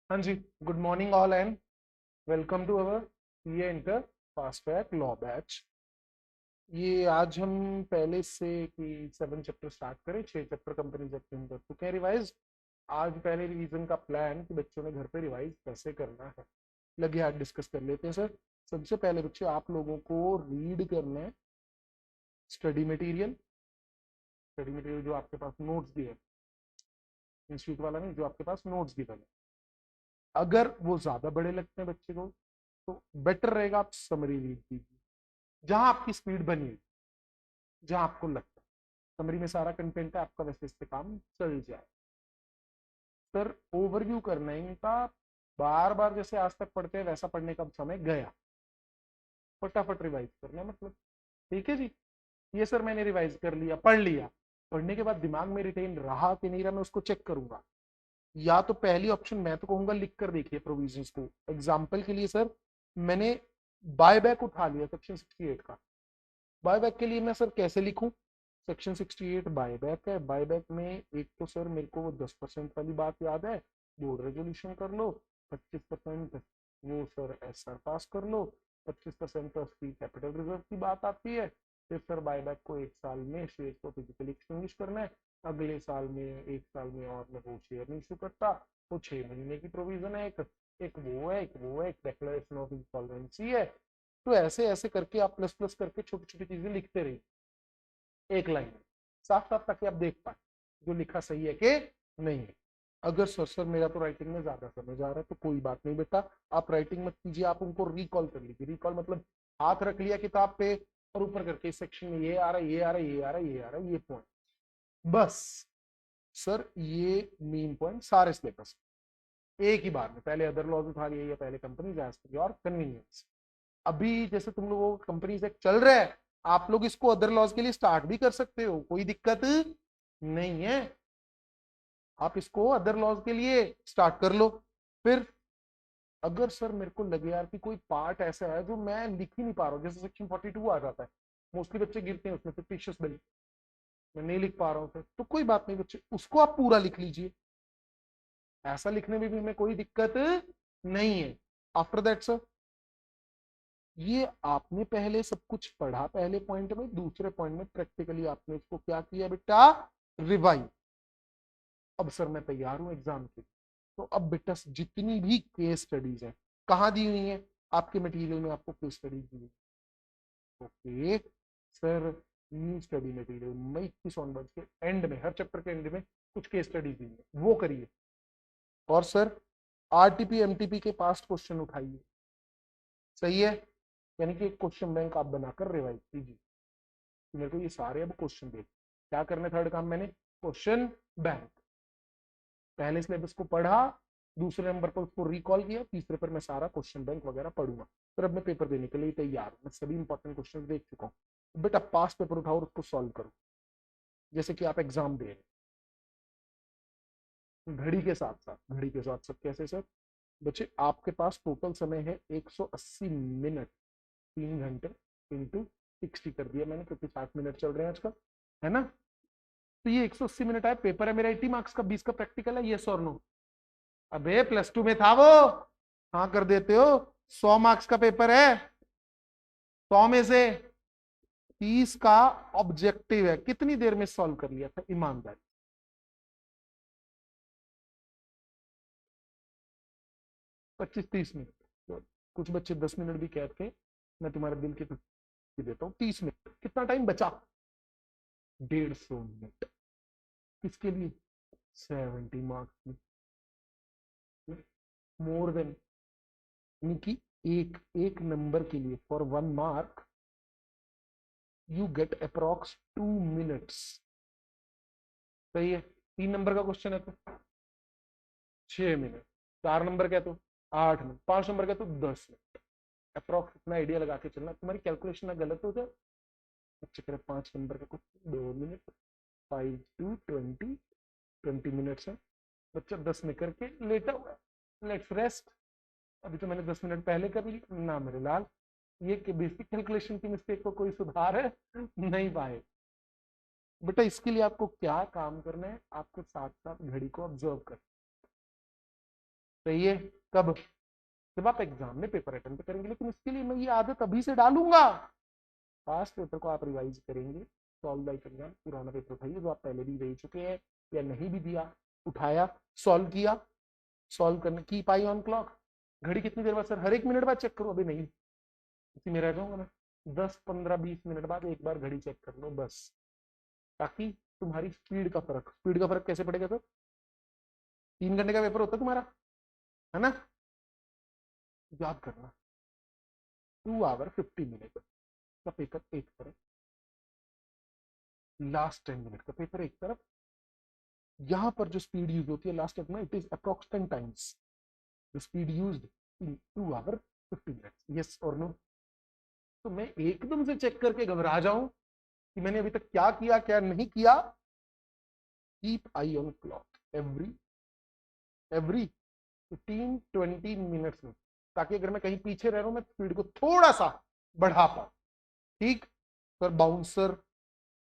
हाँ जी, good morning all and welcome to our CA inter fast track law batch. ये आज हम पहले से कि 7 चैप्टर स्टार्ट करें, 6 चैप्टर कंपनी एक्ट में कर चुके हैं रिवाइज। आज पहले रिवीजन का प्लान कि बच्चों ने घर पे रिवाइज कैसे करना है, लगे आज डिस्कस कर लेते हैं सर। सबसे पहले बच्चे आप लोगों को रीड करना है स्टडी मटेरियल। स्टडी मटेरियल जो आपके पास नोट्स दिए, इंस्टीट्यूट वाला नहीं, जो आपके पास नोट्स दिए है। अगर वो ज्यादा बड़े लगते हैं बच्चे को तो बेटर रहेगा आप समरी रीड कीजिए, जहां आपकी स्पीड बनी, जहां आपको लगता है समरी में सारा कंटेंट है, आपका वैसे इससे काम चल जाए। सर ओवरव्यू करना है इनका, बार बार जैसे आज तक पढ़ते हैं वैसा पढ़ने का समय गया, फटाफट रिवाइज करना है मतलब। ठीक है जी, ये सर मैंने रिवाइज कर लिया, पढ़ लिया। पढ़ने के बाद दिमाग में रिटेन रहा कि नहीं रहा, मैं उसको चेक करूंगा। या तो पहली ऑप्शन मैं तो कहूंगा लिख कर देखिए प्रोविजंस को। एग्जाम्पल के लिए सर मैंने बायबैक उठा लिया सेक्शन 68 का। बायबैक के लिए मैं सर कैसे लिखूं? सेक्शन 68 बायबैक है। बायबैक में एक तो सर मेरे को वो 10% वाली बात याद है, बोर्ड रेजोल्यूशन कर लो। 25% वो सर एसआर पास कर लो। 25% उसकी कैपिटल रिजर्व की बात आती है। फिर सर बायबैक को 1 साल में शेयर को फिजिकली एक्सटिंग्विश करना है। अगले साल में 1 साल में और मैं वो शेयर नहीं इशू करता। वो 6 महीने की प्रोविजन है। एक एक वो है, एक वो है, एक डिक्लेरेशन ऑफ इंसॉल्वेंसी है। तो ऐसे ऐसे करके आप प्लस प्लस करके छोटी छोटी चीजें लिखते रहिए एक लाइन में, साफ साफ, ताकि आप देख पाए जो लिखा सही है कि नहीं है। अगर सर मेरा तो राइटिंग में ज्यादा समझ आ रहा है तो कोई बात नहीं बेटा, आप राइटिंग मत कीजिए, आप उनको रिकॉल कर लीजिए। रिकॉल मतलब हाथ रख लिया किताब पे और ऊपर करके इस सेक्शन में ये आ रहा है, ये आ रहा है, ये आ रहा है, ये आ रहा है, ये पॉइंट बस। सर ये मेन पॉइंट सारे सिलेबस एक ही बार में, पहले अदर लॉज उठा लिए या पहले कंपनी और कन्वीनियंस। अभी जैसे तुम लोगों को कंपनी से चल रहा है, आप लोग इसको अदर लॉज के लिए स्टार्ट भी कर सकते हो, कोई दिक्कत नहीं है। आप इसको अदर लॉज के लिए स्टार्ट कर लो। फिर अगर सर मेरे को लगे यार कि कोई पार्ट ऐसा है जो मैं लिख ही नहीं पा रहा हूँ, जैसे सेक्शन 42 आ जाता है, मोस्टली बच्चे गिरते हैं उसमें, फिक्टिशियस बिल मैं नहीं लिख पा रहा हूँ, तो कोई बात नहीं बच्चे, उसको आप पूरा लिख लीजिए। ऐसा लिखने में भी हमें कोई दिक्कत नहीं है। आफ्टर दैट सर, ये आपने पहले सब कुछ पढ़ा पहले पॉइंट में, दूसरे पॉइंट में प्रैक्टिकली आपने इसको क्या किया बेटा? रिवाइज। अब सर मैं तैयार हूं एग्जाम के, तो अब बेटा जितनी भी केस स्टडीज है कहाँ दी हुई है? आपके मटेरियल में आपको केस स्टडीज दी है। Okay sir, new study material May 21 onward के एंड में, हर चैप्टर के एंड में कुछ केस स्टडीज दी है, वो करिए। और सर आरटीपी एमटीपी के पास्ट क्वेश्चन उठाइए। सही है, यानी कि एक क्वेश्चन बैंक आप बनाकर रिवाइज कीजिए। तो मेरे को ये सारे अब क्वेश्चन देख क्या करने, थर्ड काम मैंने क्वेश्चन बैंक, पहले सिलेबस को पढ़ा, दूसरे नंबर पर उसको रिकॉल किया, तीसरे पर मैं सारा क्वेश्चन बैंक वगैरह पढ़ूंगा। फिर अब मैं पेपर देने के लिए तैयार हूँ, मैं सभी इंपॉर्टेंट क्वेश्चन देख चुका हूँ। बेटा पास पेपर उठाओ और उसको सॉल्व करो जैसे कि आप एग्जाम दे रहे हैं, घड़ी के साथ साथ। घड़ी के साथ साथ कैसे सर? बच्चे आपके पास टोटल समय है 180 मिनट, 3 घंटे इंटू 60 कर दिया मैंने, क्योंकि 60 मिनट चल रहे हैं आजकल, है ना? तो ये 180 मिनट है, पेपर है मेरा 80 मार्क्स का, 20 का प्रैक्टिकल है, ये और नो। अबे +2 में था वो, हाँ कर देते हो। 100 मार्क्स का पेपर है, 100 में से 30 का ऑब्जेक्टिव है। कितनी देर में सॉल्व कर लिया था ईमानदारी? 25-30 मिनट। तो कुछ बच्चे 10 मिनट भी कहते हैं, मैं तुम्हारे दिल की देता हूँ 30 मिनट। कितना टाइम बचा? 150 मिनट। किसके लिए? 70 मार्क्स की, मोर देन, यानी कि एक एक नंबर के लिए for 1 mark you get approx 2 minutes. सही है, 3 नंबर का क्वेश्चन है तो 6 मिनट, 4 नंबर का तो 8 मिनट, 5 नंबर का तो 10 मिनट। अप्रॉक्स इतना आइडिया लगा के चलना, तुम्हारी कैलकुलेशन ना गलत हो जाए। अच्छा करे 5 नंबर का कुछ 2 मिनट, 5 to 20, 20 मिनट्स है। बच्चा 10 में करके लेटा हुआ है, लेट्स रेस्ट। अभी तो मैंने 10 मिनट पहले कर ली ना मेरे लाल। ये कि बेसिक कैलकुलेशन की मिस्टेक को कोई सुधार है नहीं पाए। बेटा इसके लिए आपको क्या काम करना है? आपको साथ साथ घड़ी को ऑब्जर्व कर, सही है। कब? जब आप एग्जाम में पेपर अटेंड करेंगे, लेकिन इसके लिए मैं ये आदत अभी से डालूंगा। पास्ट पेपर को आप रिवाइज करेंगे, सॉल्व लाइक एग्जाम, पुराना पेपर उठाइए जो आप पहले भी दे चुके हैं या नहीं भी दिया, उठाया, सॉल्व किया, सॉल्व करने की पाई ऑन क्लॉक। घड़ी कितनी देर बाद सर? हर 1 मिनट बाद चेक करो। अभी नहीं, इसी में रह जाऊंगा मैं। 10, 15, 20 मिनट बाद एक बार घड़ी चेक कर लो बस, ताकि तुम्हारी स्पीड का फर्क कैसे पड़ेगा सर? 3 घंटे का पेपर होता है तुम्हारा, है ना? याद करना, 2 आवर 50 मिनट का पेपर एक तरफ, लास्ट 10 मिनट का पेपर एक तरफ। यहां पर जो स्पीड यूज होती है लास्ट में, it is approx 10 times the speed used in 2 hour 50 minute. Yes और नो? तो मैं एकदम से चेक करके घबरा जाऊं कि मैंने अभी तक क्या किया क्या नहीं किया? Keep I on clock every 15-20 minutes में, ताकि अगर मैं कहीं पीछे रह रहा हूं मैं स्पीड को थोड़ा सा बढ़ा पाऊं। ठीक? पर बाउंसर,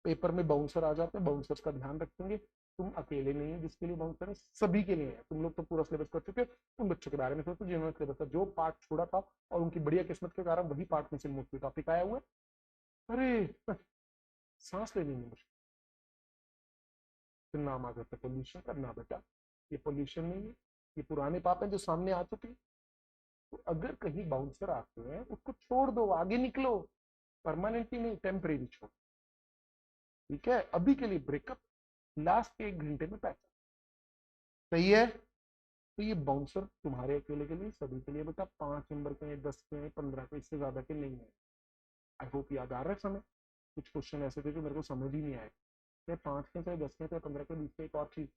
पेपर में बाउंसर आ जाते हैं, बाउंसर्स का ध्यान रखेंगे। तुम अकेले नहीं है जिसके लिए बाउंसर है, सभी के लिए है। तुम लोग तो पूरा सिलेबस कर चुके हो, उन बच्चों के बारे में सोचो जिन्होंने सिलेबस का जो पार्ट छोड़ा था और उनकी बढ़िया किस्मत के कारण वही पार्ट में से मोस्टली टॉपिक आया हुआ है। अरे सांस लेने में मुश्किल। फिर नाम आ जाता है पोल्यूशन का। ना बेटा, ये पोल्यूशन नहीं है, ये पुराने पाप है जो सामने आ चुके हैं। तो अगर कहीं बाउंसर आते हैं उसको छोड़ दो, आगे निकलो। परमानेंटली नहीं, टेम्परेरी छोड़। ठीक है? अभी के लिए ब्रेकअप, लास्ट 1 घंटे में पैसा। सही है? तो ये बाउंसर तुम्हारे अकेले के लिए, सभी के लिए बेटा। 5 नंबर के, 10 के, 15 के, इससे ज्यादा के नहीं है। आई होप याद आ रहा है समय। कुछ क्वेश्चन ऐसे थे जो मेरे को समझ ही नहीं आए, चाहे 5 के, चाहे 10 के, चाहे 15 के। बीच में एक और चीज,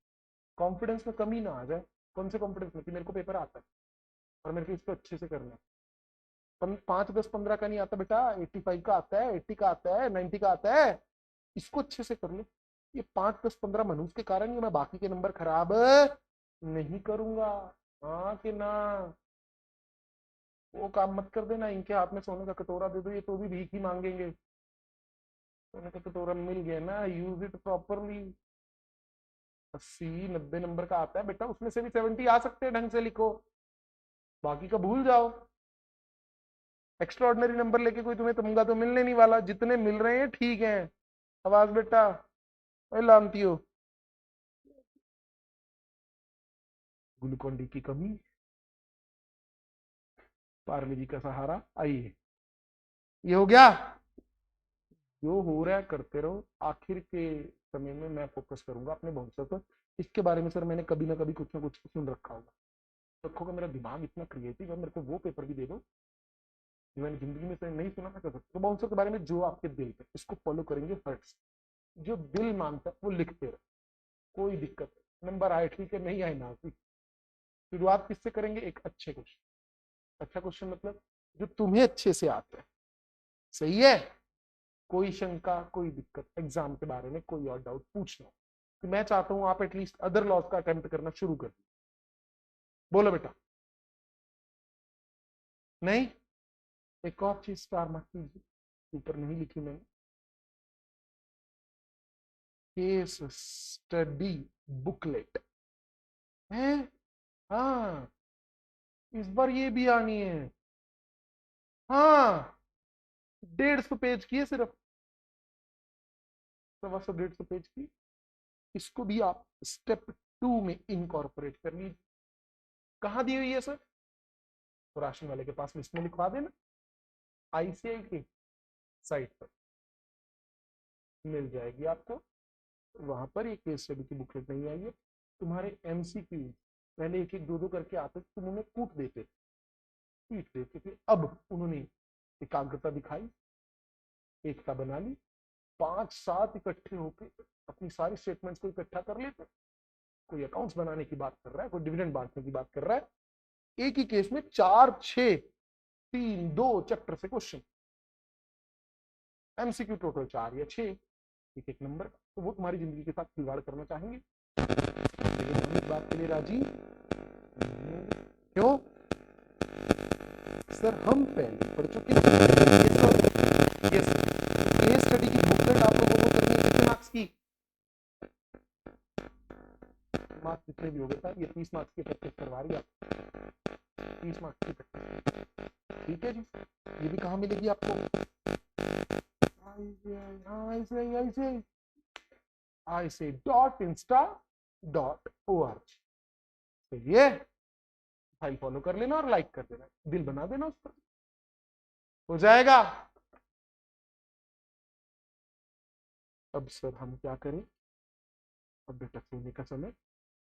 कॉन्फिडेंस में कमी ना आ जाए। कौन से कॉन्फिडेंस में? कि मेरे को पेपर आता है और मेरे को इसको अच्छे से करना है। 5, 10, 15 का नहीं आता बेटा, 85 का आता है, 80 का आता है, 90 का आता है। इसको अच्छे से कर लो। ये 5, 10, 15 मनुष्य के कारण ये मैं बाकी के नंबर खराब नहीं करूंगा। हाँ कि ना? वो काम मत कर देना, इनके हाथ में सोने का कटोरा दे दो, ये तो भी भीख ही मांगेंगे। सोने का कटोरा मिल गया ना, यूज इट प्रॉपरली। 80, 90 नंबर का आता है बेटा, उसमें से भी 70 आ सकते हैं, ढंग से लिखो। बाकी का भूल जाओ। एक्स्ट्रा ऑर्डिनरी नंबर लेके कोई तुम्हें तमगा तो मिलने नहीं वाला। जितने मिल रहे हैं ठीक है। आवाज बेटा, लानती हो। ग्लूकोन डी की कमी, पार्ले जी का सहारा। आइए, ये हो गया। जो हो रहा है करते रहो, आखिर के समय में मैं फोकस करूंगा अपने भविष्य पर। इसके बारे में सर मैंने कभी ना कभी कुछ ना कुछ सुन रखा होगा। रखोगे, मेरा दिमाग इतना क्रिएटिव है, मेरे को वो पेपर भी दे दो जो मैंने जिंदगी में से नहीं सुना था कर सकता। तो बाउंसर के बारे में जो आपके दिल पे, इसको फॉलो करेंगे फर्स्ट। जो दिल मानता है वो लिखते रहे, कोई दिक्कत नहीं। नंबर आए ठीक है, नहीं आए ना। शुरुआत किससे करेंगे? एक अच्छे क्वेश्चन। अच्छा क्वेश्चन मतलब जो तुम्हें अच्छे से आता है। सही है? कोई शंका, कोई दिक्कत, एग्जाम के बारे में कोई और डाउट पूछना, तो मैं चाहता हूं आप एटलीस्ट अदर लॉज का अटेम्प्ट करना शुरू कर दो। बोलो बेटा। नहीं? एक और चीज स्टार मार्क कीजिए, ऊपर नहीं लिखी मैंने। केस स्टडी बुकलेट है। हाँ, इस बार ये भी आनी है। हाँ, 150 पेज की है सिर्फ, 125, 150 पेज की। इसको भी आप स्टेप 2 में इनकॉर्पोरेट कर लीजिए। कहाँ दी हुई है सर? तो राशन वाले के पास लिस्ट में लिखवा देना, आईसीआई की साइट पर मिल जाएगी आपको। वहां पर ये केस स्टडी की बुकलेट नहीं आई है। तुम्हारे एमसीक्यू पहले एक एक दो दो करके आते थे, तुम उन्हें कूट देते, पीट देते थे। अब उन्होंने एकाग्रता दिखाई, एकता बना ली। 5-7 इकट्ठे होकर अपनी सारी स्टेटमेंट्स को इकट्ठा कर लेते। कोई अकाउंट्स बनाने की बात कर रहा है, कोई डिविडेंड बांटने की बात कर रहा है। एक ही केस में 4, 6, 3, 2 चैप्टर से क्वेश्चन। एमसीक्यू टोटल 4 या 6, एक एक नंबर। तो वो तुम्हारी जिंदगी के साथ खिलवाड़ करना चाहेंगे? लेकिन हम इस बात के लिए राजी क्यों? सर हम पहले पढ़ चुके हैं। यस, केस स्टडी की बुकलेट आप लोगों को करनी है कितने मार्क्स की? मार्क्स जितने भी हो गए था, ये 30 मार्क्स की प्रैक्टिस करवा रही है। 20 मार्क्स की प्रैक्टिस। ठीक है जी, ये भी कहाँ मिलेगी आपको? ICICI.insta.org। तो ये फाइल फॉलो कर लेना और लाइक कर देना, दिल बना देना उस पर, हो जाएगा। अब सर हम क्या करें? अब बेटा सोने का समय,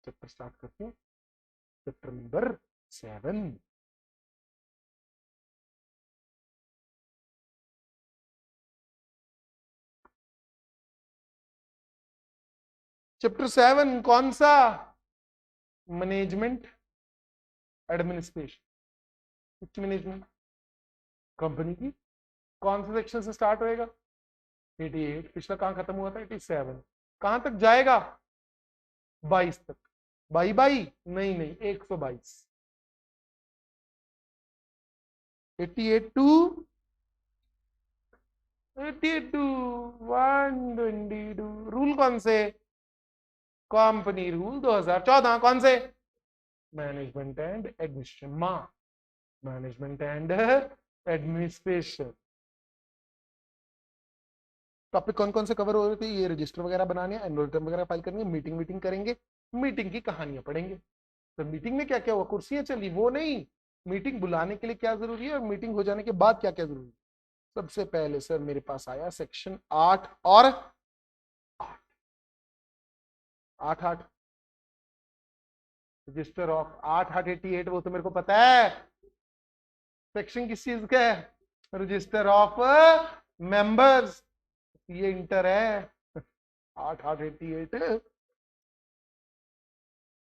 चैप्टर स्टार्ट करते हैं, चैप्टर नंबर 7। चैप्टर 7 कौन सा? Management administration. किसकी मैनेजमेंट? कंपनी की। कौन से सेक्शन से स्टार्ट होएगा? 88। पिछला कहां खत्म हुआ था? 87। कहां तक जाएगा? 22 तक। बाई बाई नहीं नहीं, 122। 88 टू 82 122। रूल कौन से? Company rule 2014। कौन से? Management and administration. Management and administration. Topic कौन कौन से कवर हो रहे थे? ये रजिस्टर वगैरह बनाने, एनुअल रिटर्न वगैरह फाइल करनी है, मीटिंग करेंगे, मीटिंग की कहानियां पढ़ेंगे। तो मीटिंग में क्या क्या हुआ? कुर्सियां चली वो नहीं, मीटिंग बुलाने के लिए क्या जरूरी है और मीटिंग हो जाने के बाद क्या क्या जरूरी है। सबसे पहले सर मेरे पास आया सेक्शन 8 और 8 रजिस्टर ऑफ 888। वो तो मेरे को पता है। सेक्शन किस चीज का है? Register of members. ये इंटर है। 888।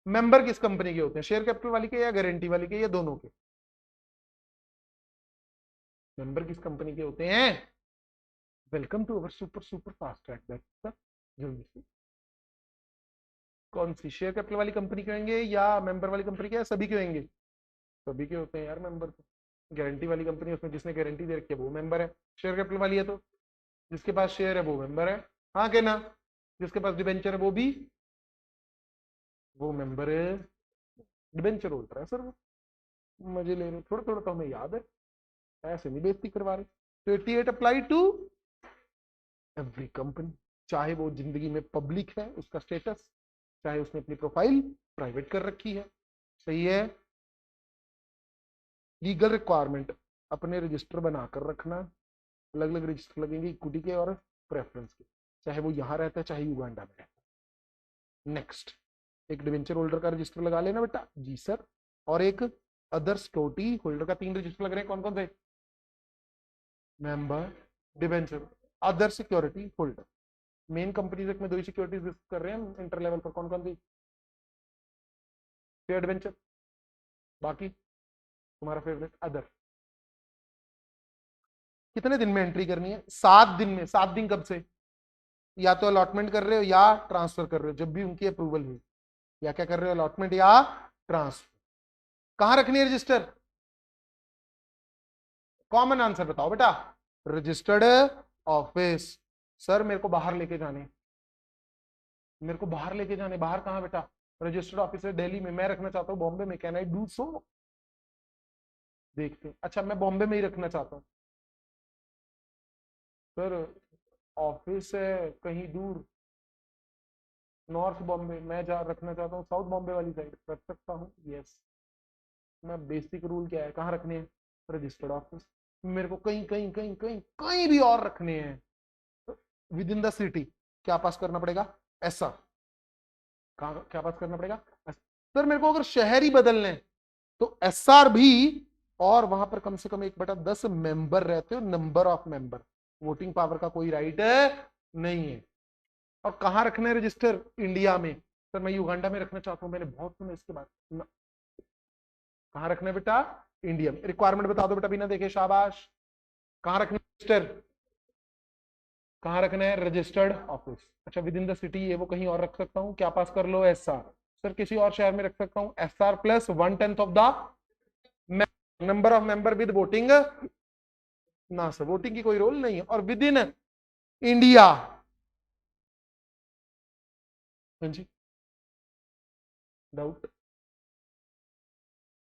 मेंबर किस कंपनी के होते हैं? शेयर कैपिटल वाली के या गारंटी वाली के या दोनों के? मेंबर किस कंपनी के होते हैं? Welcome to our super super fast track batch. जल्दी से कौन सी शेयर कैपिटल वाली कंपनी के होंगे या मेंबर वाली कंपनी के? सभी के होंगे। सभी के होते हैं यार मेंबर तो। गारंटी वाली कंपनी, उसमें जिसने गारंटी दे रखी है वो मेंबर है। शेयर कैपिटल वाली है तो जिसके पास शेयर है वो मेंबर है। हाँ के ना? जिसके पास डिबेंचर है वो भी वो मेंबर है। डिबेंचर होल्डर है सर वो। मजे ले रहे थोड़ा थोड़ा तो हमें याद है, ऐसे नहीं बेइज्जती करवा रहे। तो 88 अप्लाई टू एवरी कंपनी, चाहे वो जिंदगी में पब्लिक है उसका स्टेटस, चाहे उसने अपनी प्रोफाइल प्राइवेट कर रखी है। सही है। लीगल रिक्वायरमेंट, अपने रजिस्टर बनाकर रखना। अलग अलग रजिस्टर लगेंगे, इक्विटी के और प्रेफरेंस के, चाहे वो यहाँ रहता है चाहे युगांडा में रहता है। नेक्स्ट, एक डिवेंचर होल्डर का रजिस्टर लगा लेना बेटा। जी सर। और एक अदर सिक्योरिटी होल्डर का 3 रजिस्टर लग रहे हैं। कौन कौन से? Member, debenture, other security holder. Main companies में 2 ही सिक्योरिटीज डिस्कस कर रहे हैं इंटर लेवल पर। कौन कौन सी? शेयर डिवेंचर, बाकी तुम्हारा फेवरेट अदर। कितने दिन में एंट्री करनी है? 7 दिन में। 7 दिन कब से? या तो अलॉटमेंट कर रहे हो या ट्रांसफर कर रहे हो, जब भी उनकी अप्रूवल हुई। या क्या कर रहे हो? अलॉटमेंट या ट्रांसफर। कहां रखनी है रजिस्टर? कॉमन आंसर बताओ बेटा। Registered office. सर मेरे को बाहर लेके जाने, मेरे को बाहर लेके जाने। बाहर कहां बेटा? रजिस्टर्ड ऑफिस है दिल्ली में, मैं रखना चाहता हूँ बॉम्बे में। Can I do so? देखते हैं। अच्छा मैं बॉम्बे में ही रखना चाहता हूँ सर। ऑफिस है कहीं दूर, नॉर्थ बॉम्बे। मैं जा रखना चाहता हूँ साउथ बॉम्बे वाली साइड। रख सकता हूँ? यस। मैं बेसिक रूल क्या है, कहाँ रखने हैं? Registered office. मेरे को कहीं कहीं कहीं कहीं कहीं भी और रखने हैं विद इन द सिटी, क्या पास करना पड़ेगा? ऐसा। कहाँ क्या पास करना पड़ेगा? सर मेरे को अगर शहर ही बदलने हैं तो एसआर भी, और वहां पर कम से कम 1/10 मेंबर रहते हो। Number of member, voting power का कोई राइट नहीं है। और कहाँ रखने रजिस्टर? इंडिया में। सर मैं युगांडा में रखना चाहता हूँ, मैंने बहुत सुना इसके बाद। कहाँ रखना है बेटा? इंडिया में। रिक्वायरमेंट बता दो बेटा बिना देखे, शाबाश। कहाँ रखना रजिस्टर? कहाँ रखना है? Registered office. अच्छा विद इन द सिटी, ये वो कहीं और रख सकता हूँ, क्या पास कर लो? एसआर। सर किसी और शहर में रख सकता हूँ? SR plus 1/10 of the number of member with voting. ना सर वोटिंग की कोई रोल नहीं है। और विद इन इंडिया। हाँ जी, doubt?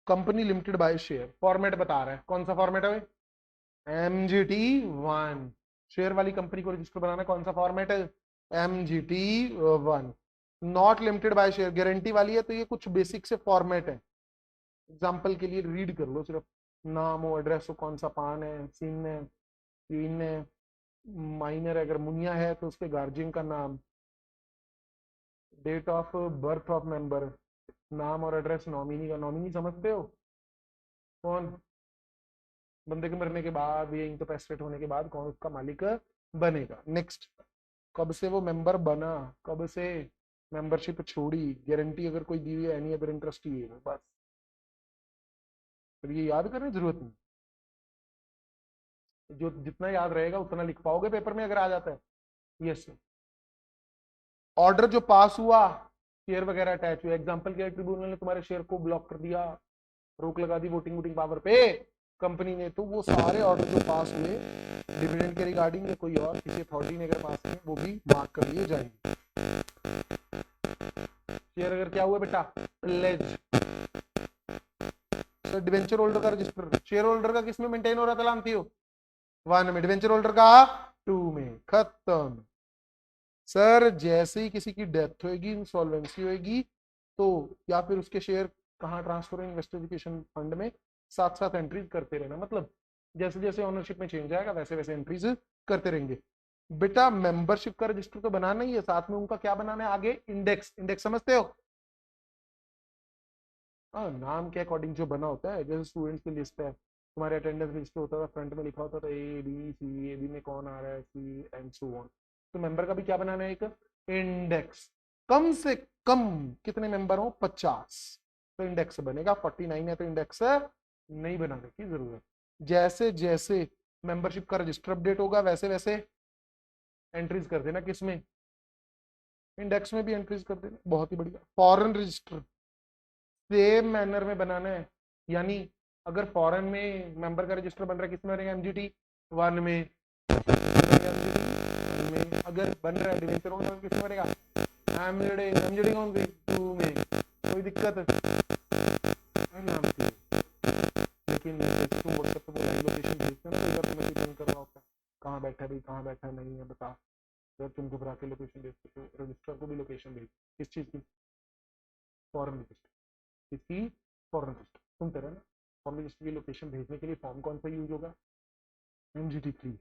Company limited by share, format बता रहा है, कौन सा फॉर्मेट है? MGT1। शेयर वाली कंपनी को रजिस्टर बनाना, कौन सा फॉर्मेट है? MGT1। Not limited by share, guarantee वाली है, तो ये कुछ बेसिक से फॉर्मेट है। एग्जाम्पल के लिए रीड कर लो, सिर्फ नाम हो, एड्रेस हो, कौन सा पान है, सिंह है, क्वीन है, माइनर अगर मुनिया है तो उसके गार्जियन का नाम, date of birth of member, नाम और एड्रेस नॉमिनी का। नॉमिनी समझते हो कौन? बंदे के मरने के बाद या इंकैपेसिटेट होने के बाद कौन उसका मालिक बनेगा। नेक्स्ट, कब से वो मेंबर बना, कब से मेंबरशिप छोड़ी, गारंटी अगर कोई दी हुई है, एनी अदर इंटरेस्ट ये है, बस। फिर ये याद करने की जरूरत नहीं, जो जितना याद रहेगा उतना लिख पाओगे पेपर में अगर आ जाता है। यस, ऑर्डर जो पास हुआ, शेयर वगैरह अटैच हुए, एग्जांपल के ट्रिब्यूनल ने तुम्हारे शेयर को ब्लॉक कर दिया, रोक लगा दी वोटिंग वोटिंग पावर पे कंपनी ने, तो वो सारे ऑर्डर जो पास हुए डिविडेंड के रिगार्डिंग या कोई और किसी अथॉरिटी ने अगर पास किए वो भी मार्क कर लिए जाएंगे। शेयर अगर क्या हुआ बेटा? प्लेज। सर डिवेंचर होल्डर का रजिस्टर, शेयर होल्डर का किसमें मेंटेन हो रहा था जानती हो? 1 में, डिवेंचर होल्डर का 2 में, खत्म। सर जैसे ही किसी की डेथ होगी, इंसॉल्वेंसी होगी, तो या फिर उसके शेयर कहाँ ट्रांसफर हो, इन्वेस्टर एजुकेशन फंड में, साथ साथ एंट्रीज करते रहना। मतलब जैसे जैसे ओनरशिप में चेंज आएगा वैसे वैसे एंट्रीज करते रहेंगे। बेटा मेंबरशिप का रजिस्टर तो बनाना ही है, साथ में उनका क्या बनाना है आगे? इंडेक्स। इंडेक्स समझते हो? हाँ, नाम के अकॉर्डिंग जो बना होता है, जैसे स्टूडेंट्स की लिस्ट है, तुम्हारे अटेंडेंस लिस्ट होता था, फ्रंट में लिखा होता था A B C, A B में कौन आ रहा है, सी एंड सो ऑन। तो मेंबर का भी क्या बनाना है? एक इंडेक्स। कम से कम कितने मेंबर हो? 50, तो इंडेक्स बनेगा। 49 है तो इंडेक्स नहीं बनाने की जरूरत। जैसे जैसे मेंबरशिप का रजिस्टर अपडेट होगा वैसे वैसे एंट्रीज कर देना, किसमें? इंडेक्स में भी एंट्रीज कर देना, बहुत ही बढ़िया। फॉरेन रजिस्टर सेम मैनर में बनाना है, यानी अगर फॉरेन में मेंबर का रजिस्टर बन रहा है, किसमें बनेगा? MGT1 में। MGT1 में अगर बन रहा है डिवेंचर होल्डर, किसमें बनेगा? MGT कौन सी? 2 में। कोई दिक्कत है? लेकिन जैसे तुम व्हाट्सएप पे लाइव लोकेशन भेजते हो ना, तो इधर तुम्हें डिपेंड कर रहा होता है कहाँ बैठा है भाई, कहाँ बैठा नहीं है बता। जब तुम घबरा के लोकेशन भेजते तो रजिस्टर को भी लोकेशन भेज, किस चीज़ की? Foreign register. किसकी? Foreign register. सुनते रहे ना, फॉरेन रजिस्टर की लोकेशन भेजने के लिए फॉर्म कौन सा यूज होगा? MGT3।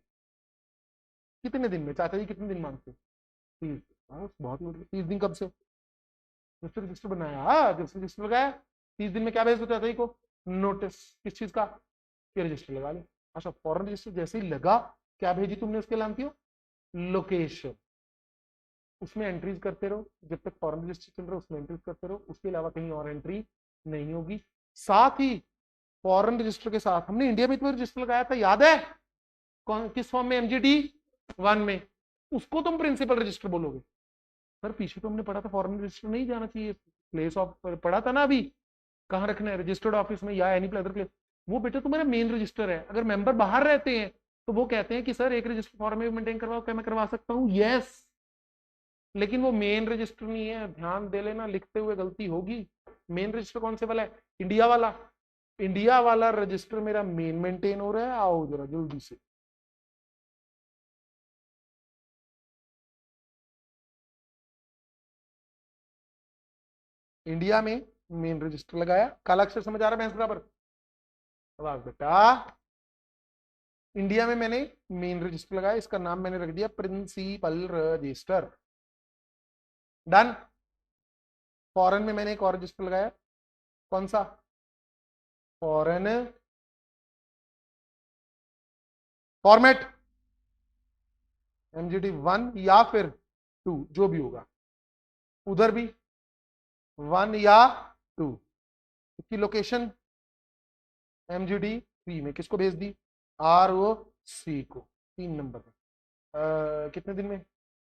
कितने दिन में चाचा जी, कितने दिन मांगते? 30। बहुत ही बढ़िया। 30 दिन कब से जब से रजिस्टर बनाया? हाँ, जब से रजिस्टर लगाया 30 दिन में क्या भेज दो चाचा जी को? नोटिस। किस चीज का? कि रजिस्टर लगा ले। अच्छा, फॉरेन रजिस्टर जैसे ही लगा, क्या भेजी तुमने उसके नाम की? लोकेशन। उसमें एंट्रीज करते रहो, जब तक फॉरेन रजिस्टर चल रहा है उसमें एंट्रीज करते रहो, उसके अलावा कहीं और एंट्री नहीं होगी। साथ ही फॉरेन रजिस्टर के साथ हमने इंडिया में तो रजिस्टर लगाया था, याद है? कौन, किस फॉर्म में? MGT1 में। उसको तुम प्रिंसिपल रजिस्टर बोलोगे। सर पीछे तो हमने पढ़ा था फॉरेन रजिस्टर नहीं जाना चाहिए, प्लेस ऑफ पढ़ा था ना अभी, कहाँ रखना है? रजिस्टर्ड ऑफिस में या एनी अदर प्लेस। वो बेटा तुम्हारा मेन रजिस्टर है। अगर मेंबर बाहर रहते हैं तो वो कहते हैं कि सर एक रजिस्टर फॉर्म में मेंटेन करवाओ, क्या मैं करवा सकता हूँ? यस, लेकिन वो मेन रजिस्टर नहीं है, ध्यान दे लेना, लिखते हुए गलती होगी। मेन रजिस्टर कौन से वाला है? इंडिया वाला। इंडिया वाला रजिस्टर मेरा मेन मेंटेन हो रहा है, आओ जरा जल्दी से। इंडिया में मेन रजिस्टर लगाया, काला अक्षर समझ आ रहा है भैंस बराबर? आवाज बेटा। इंडिया में मैंने मेन रजिस्टर लगाया, इसका नाम मैंने रख दिया प्रिंसिपल रजिस्टर। डन। फॉरेन में मैंने एक और रजिस्टर लगाया, कौन सा? फॉरेन फॉर्मेट, MGT1 या फिर 2, जो भी होगा। उधर भी 1 या 2। इसकी लोकेशन MGT3 में। किसको भेज दी? ROC को। 3 नंबर में। कितने दिन में?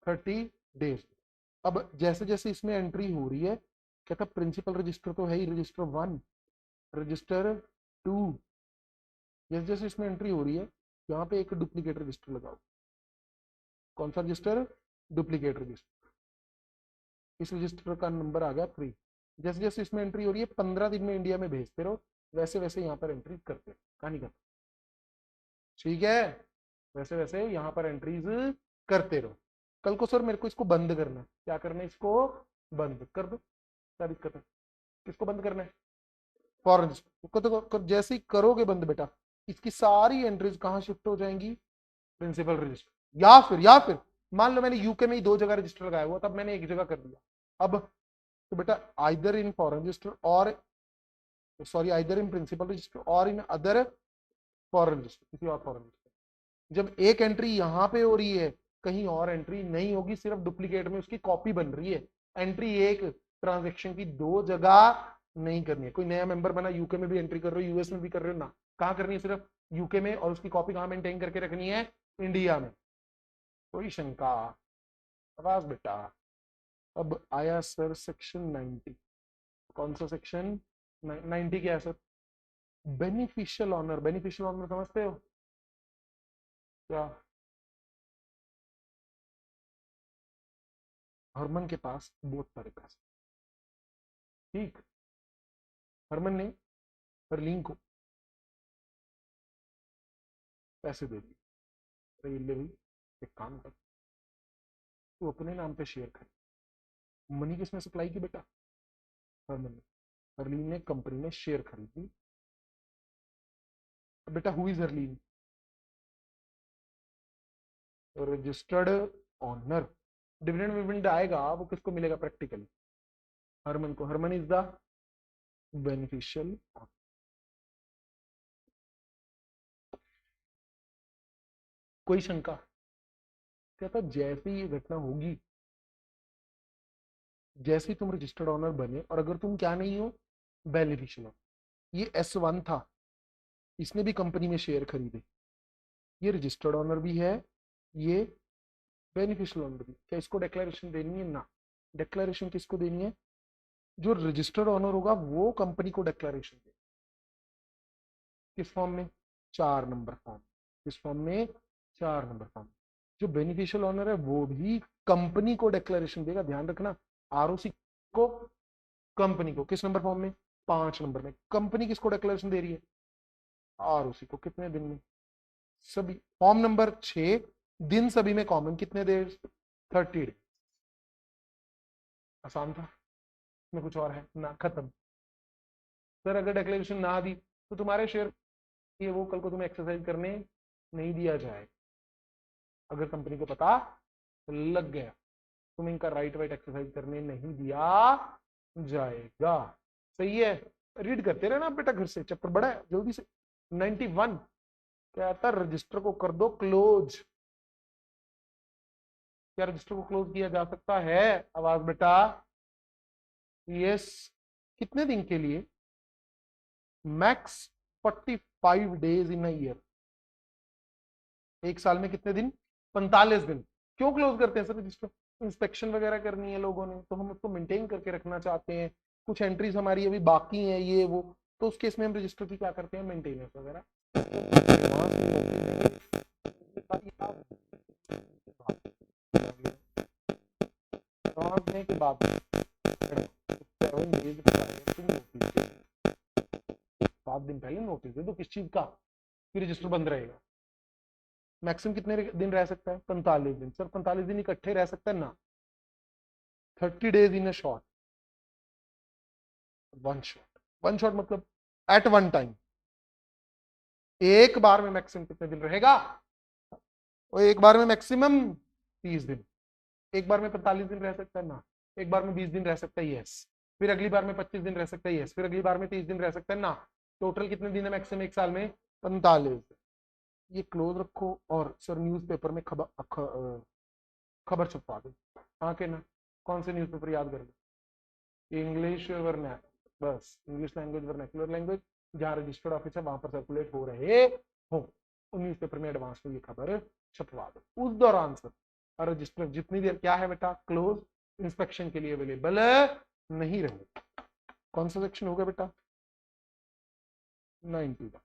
30 डेज। अब जैसे जैसे इसमें एंट्री हो रही है, कहता प्रिंसिपल रजिस्टर तो है ही, रजिस्टर 1, रजिस्टर 2, जैसे जैसे इसमें एंट्री हो रही है यहाँ पे एक डुप्लीकेट रजिस्टर लगाओ। कौन सा रजिस्टर? Duplicate register. इस रजिस्टर का नंबर आ गया 3। जैसे जैसे इसमें एंट्री हो रही है 15 दिन में इंडिया में भेजते रहो, वैसे वैसे यहाँ पर एंट्री करते हैं, कहानी करते, ठीक है, वैसे वैसे यहाँ पर एंट्रीज करते रहो। कल को सर मेरे को इसको बंद करना है, क्या करना है, इसको बंद कर दो, क्या दिक्कत है, किसको बंद करना है, फॉरेन रजिस्टर। जैसे ही करोगे बंद बेटा, इसकी सारी एंट्रीज कहाँ शिफ्ट हो जाएंगी, प्रिंसिपल रजिस्टर। या फिर मान लो मैंने यूके में ही 2 जगह रजिस्टर लगाया हुआ, तब मैंने एक जगह कर दिया। अब तो बेटा आइदर इन फॉरेन रजिस्टर और sorry either in principle register और इन अदर फॉरेन रजिस्टर, किसी और फॉरेन रजिस्टर। जब एक एंट्री यहाँ पे हो रही है, कहीं और एंट्री नहीं होगी, सिर्फ डुप्लीकेट में उसकी कॉपी बन रही है। एंट्री एक ट्रांजेक्शन की 2 जगह नहीं करनी है। कोई नया मेंबर बना, यूके में भी एंट्री कर रहे हो, यूएस में भी कर रहे हो ना, कहाँ करनी है, सिर्फ यूके में, और उसकी कॉपी कहाँ मेंटेन करके रखनी है, इंडिया में। कोई शंका, आवाज बेटा। अब आया सर सेक्शन 90। कौन सा सेक्शन, 90 क्या है sir, beneficial owner. Beneficial owner समझते हो क्या, हरमन के पास बहुत सारे पैसे, ठीक, हरमन ने हरलीन को पैसे दे दिए, तो ले भाई एक काम कर, तू अपने नाम पे शेयर खरीद। मनी किसने सप्लाई की बेटा, हरमन ने। हरलीन ने कंपनी में शेयर खरीदी। बेटा who is Harleen, registered owner. Dividend विविडेंड आएगा वो किसको मिलेगा प्रैक्टिकली, हरमन को। Harman is the beneficial. कोई शंका, क्या था, जैसे ही ये घटना होगी, जैसे ही तुम रजिस्टर्ड ऑनर बने, और अगर तुम क्या नहीं हो, बेनिफिशियल ऑनर, ये S1 था, इसने भी कंपनी में शेयर खरीदे, ये रजिस्टर्ड ऑनर भी है, ये बेनिफिशियल ऑनर भी। क्या इसको डिक्लेरेशन देनी है, ना। डिक्लेरेशन किसको देनी है, जो रजिस्टर्ड ऑनर होगा वो कंपनी को डिक्लेरेशन दे। किस फॉर्म में, 4 नंबर फॉर्म। किस फॉर्म में, 4 नंबर फॉर्म। जो बेनिफिशियल ऑनर है वो भी कंपनी को डिक्लेरेशन देगा, ध्यान रखना। आरओसी को, कंपनी को, किस नंबर फॉर्म में, 5 नंबर में। कंपनी किसको डिक्लेरेशन दे रही है, आरओसी को। कितने दिन में, सभी। फॉर्म नंबर 6, दिन सभी में कॉमन, कितने देर, 30 डेज। आसान था, इसमें कुछ और है ना, खत्म। सर अगर डिक्लेरेशन ना दी तो तुम्हारे शेयर ये वो कल को तुम्हें एक्सरसाइज करने नहीं दिया जाए। अगर कंपनी को पता लग गया, तुम इनका राइट वाइट एक्सरसाइज करने नहीं दिया जाएगा। सही है, रीड करते रहना बेटा घर से, चैप्टर बड़ा है, जल्दी से। 91 कहता है रजिस्टर को कर दो क्लोज। क्या रजिस्टर को क्लोज किया जा सकता है, आवाज बेटा, यस। कितने दिन के लिए, मैक्स 45 डेज इन ईयर। एक साल में कितने दिन, 45 दिन। क्यों क्लोज करते हैं सर रजिस्टर, इंस्पेक्शन वगैरह करनी है लोगों ने, तो हम उसको मेंटेन करके रखना चाहते हैं, कुछ एंट्रीज हमारी अभी बाकी हैं ये वो, तो उस केस में हम रजिस्टर की क्या करते हैं, मेंटेनेंस वगैरह। के बाद 7 दिन पहले नोटिस दे दो, किस चीज का, कि रजिस्टर बंद रहेगा। मैक्सिमम कितने दिन रह सकता है, 45 दिन। सर 45 दिन इकट्ठे रह सकता है ना, 30 days in a shot, one shot. One shot मतलब एट वन टाइम, एक बार में मैक्सिमम कितने दिन रहेगा, और एक बार में मैक्सिमम 30 दिन। एक बार में 45 दिन रह सकता है ना, एक बार में 20 दिन रह सकता है, यस। फिर अगली बार में 25 दिन रह सकता है, यस। फिर अगली बार में 30 दिन रह सकता है ना। टोटल कितने दिन है मैक्सिमम एक साल में, 45। ये क्लोज रखो, और सर न्यूज़पेपर में खबर छपवा दो। हाँ के ना, कौन से न्यूज़पेपर याद कर लो, इंग्लिश वर्नैक, बस इंग्लिश लैंग्वेज वर्नैकुलर लैंग्वेज, जहाँ रजिस्टर्ड ऑफिस है वहां पर सर्कुलेट हो रहे हो, उन न्यूज़पेपर में एडवांस में ये खबर छपवा दो। उस दौरान सर रजिस्टर जितनी देर क्या है बेटा, क्लोज, इंस्पेक्शन के लिए अवेलेबल नहीं रहे। कौन सा सेक्शन होगा बेटा, 90 का।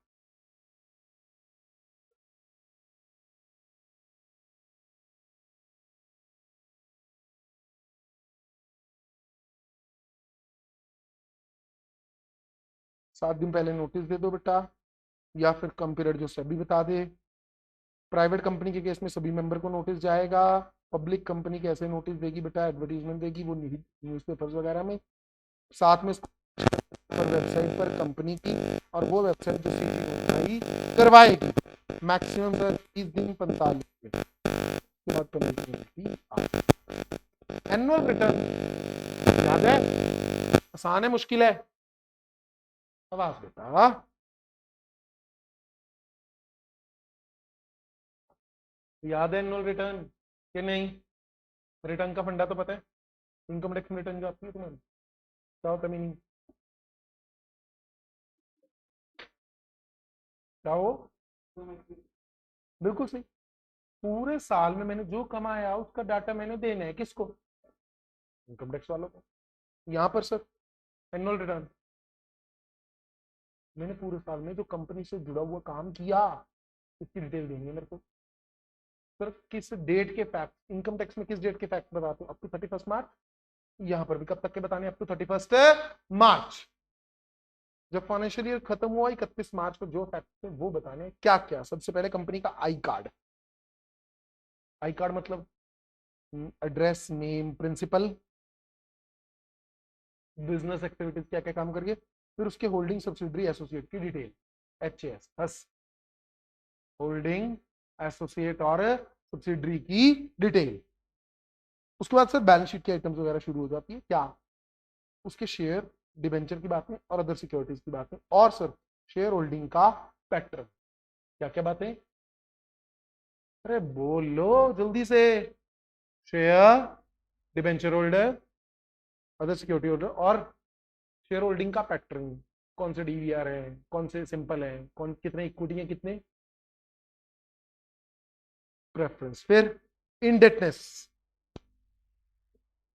7 दिन पहले नोटिस दे दो बेटा, या फिर कम पीरियड जो सेबी बता दे। प्राइवेट कंपनी के केस में सभी मेंबर को नोटिस जाएगा। पब्लिक कंपनी कैसे नोटिस देगी बेटा, एडवर्टीजमेंट देगी वो न्यूज़पेपर्स वगैरह में, साथ में पर वेबसाइट पर कंपनी की, और वो वेबसाइट जो सीटी करवाएगी मैक्सिमम 30 दिन 45 दिन के बाद पेनल्टी। एनुअल रिटर्न याद है, आसान है मुश्किल है? आवाज बेटा, याद है एनुअल रिटर्न कि नहीं? रिटर्न का फंडा तो पता है, इनकम टैक्स में रिटर्न जो आती है तुम्हें, क्या होता मीनिंग, क्या हो? बिल्कुल सही। पूरे साल में मैंने जो कमाया उसका डाटा मैंने देना है किसको? इनकम टैक्स वालों को। यहाँ पर सर एनुअल रिटर्न, मैंने पूरे साल में जो कंपनी से जुड़ा हुआ काम किया इसकी डिटेल देनी है मेरे को। सर किस डेट के फैक्ट, इनकम टैक्स में किस डेट के फैक्ट बताते हो? अप टू 31 मार्च। यहाँ पर भी कब तक के बताने? अप टू 31 मार्च। जब फाइनेंशियल ईयर खत्म हुआ 31 मार्च को जो फैक्ट थे वो बताने। क्या क्या? सबसे पहले कंपनी का आई कार्ड। आई कार्ड मतलब address, name, principal, business activities क्या क्या काम करिए। फिर उसके होल्डिंग सब्सिडरी एसोसिएट की डिटेल, एचएएस बस, होल्डिंग एसोसिएट और सब्सिडरी की डिटेल। उसके बाद सर बैलेंस शीट के आइटम्स वगैरह शुरू हो जाती है। क्या? उसके शेयर, डिबेंचर की बातें और अदर सिक्योरिटीज की बातें, और सर शेयर होल्डिंग का पैटर्न। क्या क्या बातें? अरे बोलो जल्दी से। Share, debenture holder, other security holder, और शेयर होल्डिंग का पैटर्न। कौन से डीवीआर है, कौन से सिंपल है, कौन कितने इक्विटी है, कितने प्रेफरेंस। फिर इनडेटनेस,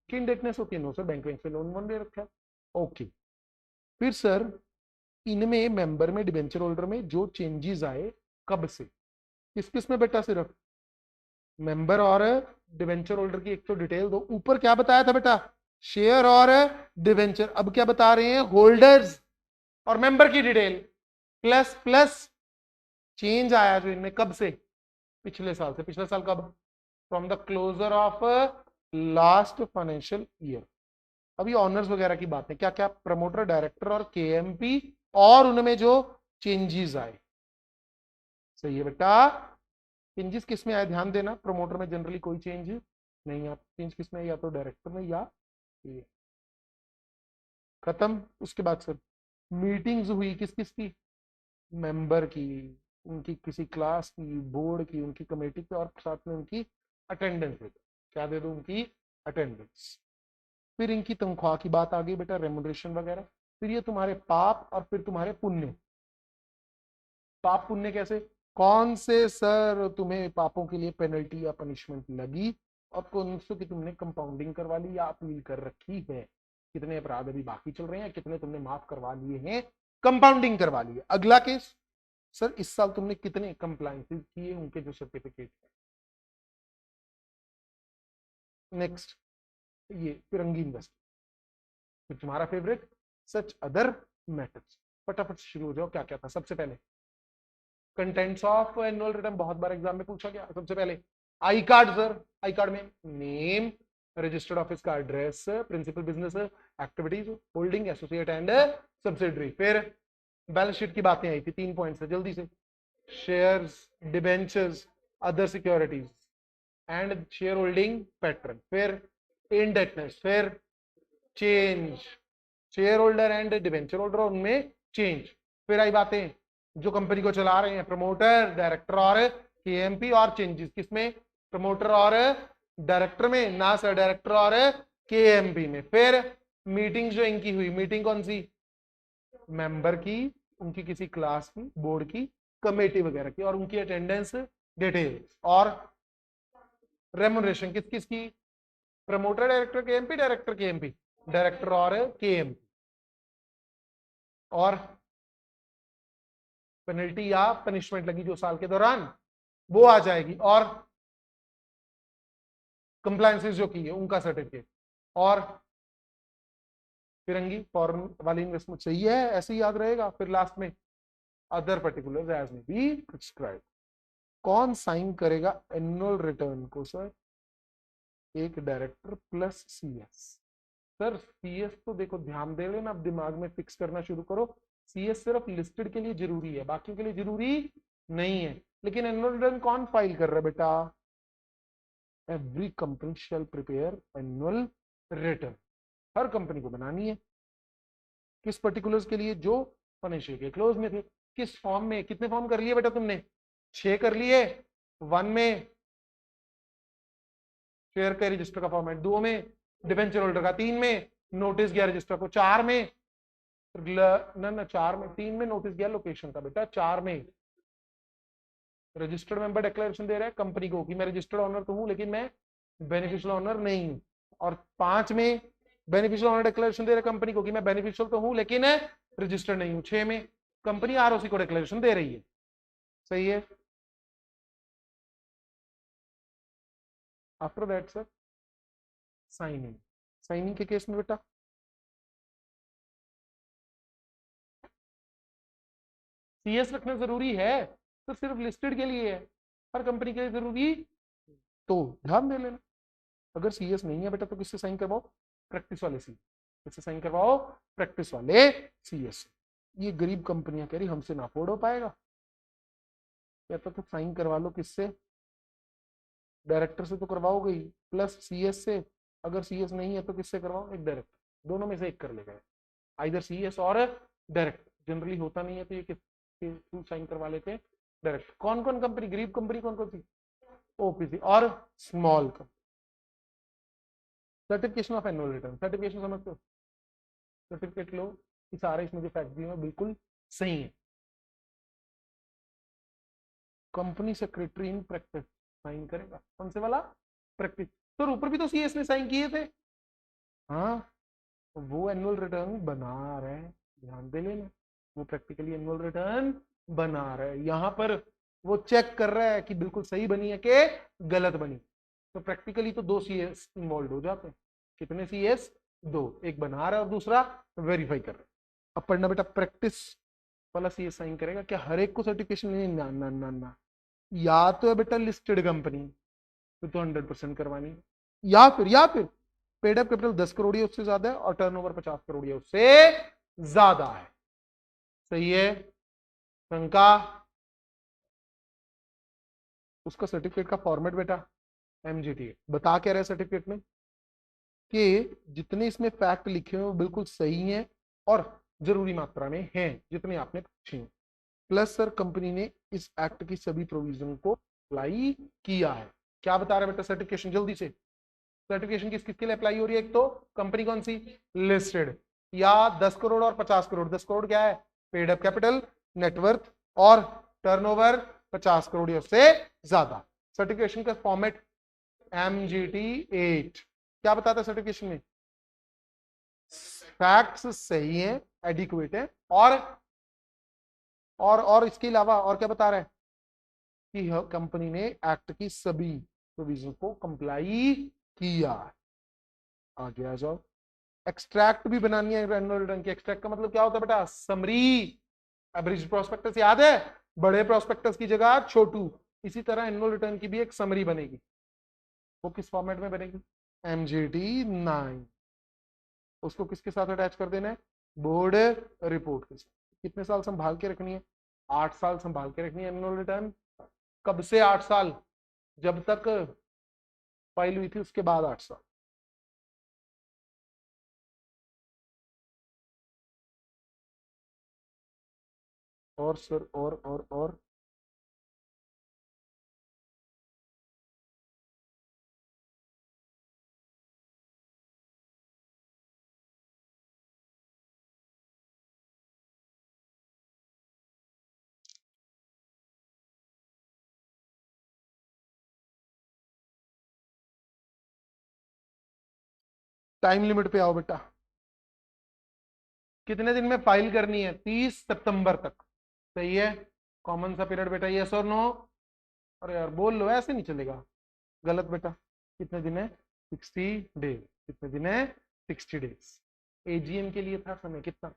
की इनडेटनेस होती है? नो सर, बैंक से लोन वोन ले रखा है। ओके। फिर सर इनमें मेंबर में, डिबेंचर होल्डर में जो चेंजेस आए कब से, किस किस में बेटा? सिर्फ मेंबर और डिबेंचर होल्डर की एक तो डिटेल दो। ऊपर क्या बताया था बेटा? शेयर और डिबेंचर। अब क्या बता रहे हैं? होल्डर्स और मेंबर की डिटेल प्लस प्लस चेंज आया जो इनमें कब से? पिछले साल से। पिछले साल कब? From the closure of last financial year. अभी ऑनर्स वगैरह की बात है। क्या क्या? प्रमोटर, डायरेक्टर और केएमपी, और उनमें जो चेंजेस आए। सही है बेटा। चेंजेस किस में आए ध्यान देना। प्रमोटर में जनरली कोई चेंज नहीं आता। चेंज किस में? या तो डायरेक्टर में या ये। खत्म। उसके बाद सर मीटिंग्स हुई किस किस की? मेंबर की, उनकी किसी क्लास की, बोर्ड की, उनकी कमेटी की, और साथ में उनकी अटेंडेंस दे दो। क्या दे दो? उनकी अटेंडेंस। फिर इनकी तनख्वाह की बात आ गई बेटा, रेमुनरेशन वगैरह। फिर ये तुम्हारे पाप और फिर तुम्हारे पुण्य। पाप पुण्य कैसे? कौन से सर तुम्हें पापों के लिए पेनल्टी या पनिशमेंट लगी, और कौन से की तुमने कंपाउंडिंग करवा ली या अपील कर रखी है? कितने अपराध अभी बाकी चल रहे हैं, कितने तुमने माफ करवा लिए हैं, कंपाउंडिंग करवा लिए। अगला केस, सर इस साल तुमने कितने कंप्लायंसेस किए, उनके जो सर्टिफिकेट। नेक्स्ट ये फिरंगी इन्वेस्ट। फिर तुम्हारा फेवरेट, सच अदर मैटर्स। फटाफट शुरू हो जाओ। क्या क्या था? सबसे पहले कंटेंट्स ऑफ एनुअल रिटर्न, बहुत बार एग्जाम में पूछा गया। सबसे पहले I card sir. I card में नेम, रजिस्टर्ड ऑफिस का address, principal business activities, holding, associate and subsidiary. फिर बैलेंस शीट की बातें आई थी, 3 पॉइंट से जल्दी से। Shares, debentures, other securities and share holding pattern. फिर इनडेटनेस, फिर change, share holder and debenture holder, उनमें चेंज। फिर आई बातें जो कंपनी को चला रहे हैं, प्रमोटर, डायरेक्टर और केएमपी, और चेंजेस किसमें? प्रमोटर और डायरेक्टर में ना सर, डायरेक्टर और केएमपी में। फिर मीटिंग जो इनकी हुई, मीटिंग कौन सी? मेंबर की, उनकी किसी क्लास की, बोर्ड की, कमेटी वगैरह की, और उनकी अटेंडेंस डिटेल। और रेमुनरेशन किस किस की? Promoter, director, KMP, director, KMP, director और केएमपी। और पेनल्टी या पनिशमेंट लगी जो साल के दौरान, वो आ जाएगी। और कंप्लायंसेस जो की है उनका सर्टिफिकेट। और फिरंगी फॉरेन वाली इन्वेस्टमेंट सही है, ऐसे ही याद रहेगा। फिर लास्ट में other particulars as may be prescribe. कौन साइन करेगा एनुअल रिटर्न को सर? एक director plus CS. Sir CS तो देखो ध्यान दे लेना, अब दिमाग में फिक्स करना शुरू करो। सीएस सिर्फ लिस्टेड के लिए जरूरी है, बाकी के लिए जरूरी नहीं है। लेकिन एनुअल रिटर्न कौन फाइल कर रहा है बेटा? Every company shall prepare annual return. हर कंपनी को बनानी है। किस पर्टिकुलर्स के लिए? जो फाइनेंशियल के क्लोज में थे। किस फॉर्म में? कितने फॉर्म कर लिए बेटा तुमने? 6 कर लिए। 1 में शेयर के रजिस्टर का फॉर्मेट, 2 में डिबेंचर होल्डर का, 3 में नोटिस गया रजिस्टर को, 4 में ना 4 में 3 में नोटिस गया लोकेशन का बेटा, 4 में रजिस्टर्ड मेंबर डिक्लेरेशन दे रहा है कंपनी को कि मैं रजिस्टर्ड ऑनर तो हूं लेकिन मैं बेनिफिशियल ऑनर नहीं हूं। और 5 में बेनिफिशियल ऑनर डिक्लेरेशन दे रहा है कंपनी को कि मैं बेनिफिशियल तो हूं लेकिन रजिस्टर्ड नहीं हूं। 6 में कंपनी आरओसी को डिक्लेरेशन दे रही है। सही है। After that sir signing. Signing के केस में बेटा सीएस रखना जरूरी है तो सिर्फ लिस्टेड के लिए है, हर कंपनी के लिए जरूरी तो ध्यान दे लेना। अगर सीएस नहीं है बेटा तो किससे साइन करवाओ? प्रैक्टिस वाले सी। किससे साइन करवाओ? प्रैक्टिस वाले सीएस। ये गरीब कंपनियां कह रही हमसे ना अफोर्ड हो पाएगा, कहता तो साइन करवा लो किससे? डायरेक्टर से तो करवाओगे ही, प्लस सीएस से। अगर सीएस नहीं है तो किससे करवाओ? एक डायरेक्टर, दोनों में से एक कर लेगा, आइदर सीएस और डायरेक्टर। जनरली होता नहीं है तो ये किसके थ्रू साइन करवा लेते हैं? डायरेक्टर। कौन कौन कंपनी? गरीब कंपनी कौन कौन सी? ओपीसी और small company. Certification of annual return, certification समझते हो? सर्टिफिकेट लो कि सारे इसमें जो फैक्ट दिए हैं बिल्कुल सही है। Company secretary in practice sign करेगा। कौन से वाला? प्रैक्टिस। तो ऊपर भी तो सीएस ने साइन किए थे। हाँ, वो एनुअल रिटर्न बना रहे हैं, ध्यान दे लेना। वो प्रैक्टिकली एनुअल रिटर्न बना रहा है, यहां पर वो चेक कर रहा है कि बिल्कुल सही बनी है कि गलत बनी। तो प्रैक्टिकली तो 2 सीएस इन्वॉल्व हो जाते हैं। कितने सीएस? 2। एक बना रहा है और दूसरा वेरीफाई कर रहा है। अब पढ़ना बेटा, प्रैक्टिस वाला सीएस साइन करेगा क्या हर एक को सर्टिफिकेशन लेने? ना ना ना ना। या तो है बेटा लिस्टेड कंपनी तो 100% करवानी, या फिर पेड अप कैपिटल 10 करोड़ है उससे ज्यादा है और टर्नओवर 50 करोड़ है उससे ज्यादा है। सही है। शंका? उसका सर्टिफिकेट का फॉर्मेट बेटा एमजीटी बता क्या रहे सर्टिफिकेट में कि जितने इसमें फैक्ट लिखे हुए बिल्कुल सही हैं और जरूरी मात्रा में हैं जितने आपने पूछे। प्लस सर कंपनी ने इस एक्ट की सभी प्रोविजन को अप्लाई किया है। क्या बता रहे बेटा सर्टिफिकेशन? जल्दी से सर्टिफिकेशन किस किसके लिए अप्लाई हो रही है? एक तो कंपनी कौन सी? लिस्टेड। या 10 करोड़ और 50 करोड़। 10 करोड़ क्या है? पेड अप कैपिटल, नेटवर्थ और टर्नओवर 50 करोड़ या उससे ज्यादा। सर्टिफिकेशन का फॉर्मेट एमजीटी 8। क्या बताता है सर्टिफिकेशन में? फैक्ट्स सही है, एडिक्वेट है और इसके अलावा और क्या बता रहा है कि कंपनी ने एक्ट की सभी प्रोविजन को कंप्लाई किया। आगे आ जाओ। एक्सट्रैक्ट भी बनानी है एनुअल रिटर्न की। एक्सट्रैक्ट का मतलब क्या होता है बेटा? समरी। एवरेज प्रोस्पेक्टस याद है? बड़े प्रोस्पेक्टस की जगह छोटू। इसी तरह एनुअल रिटर्न की भी एक समरी बनेगी। वो किस फॉर्मेट में बनेगी? एमजीटी 9। उसको किसके साथ अटैच कर देना है? बोर्ड रिपोर्ट के साथ। कितने साल संभाल के रखनी है? 8 साल संभाल के रखनी है एनुअल रिटर्न। कब से 8 साल? जब तक फाइल हुई थी उसके बाद 8 साल। और सर और टाइम लिमिट पे आओ बेटा। कितने दिन में फाइल करनी है? 30 सितंबर तक। सही है। कॉमन सा पीरियड बेटा, यस और नो? अरे यार बोल लो, ऐसे नहीं चलेगा। गलत बेटा। कितने दिन है? 60 डेज। कितने दिन है? 60 डेज। एजीएम के लिए था समय कितना,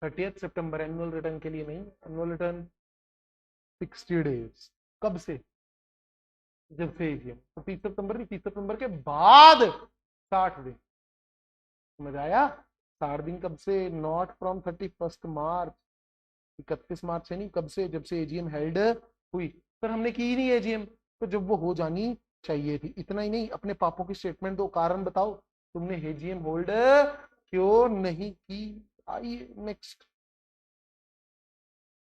30 सितंबर। एनुअल रिटर्न के लिए नहीं, एनुअल रिटर्न 60 डेज। कब से, जब से एजीएम, तो 30 सितंबर नहीं, 30 सितंबर के बाद 60 दिन। समझ आया? 60 दिन कब से, नॉट फ्रॉम 31 मार्च, 31 मार्च से नहीं, कब से, जब से एजीएम हेल्ड हुई। सर हमने की ही नहीं एजीएम, तो जब वो हो जानी चाहिए थी। इतना ही नहीं, अपने पापों की स्टेटमेंट दो, कारण बताओ तुमने एजीएम होल्ड क्यों नहीं की। आइए नेक्स्ट,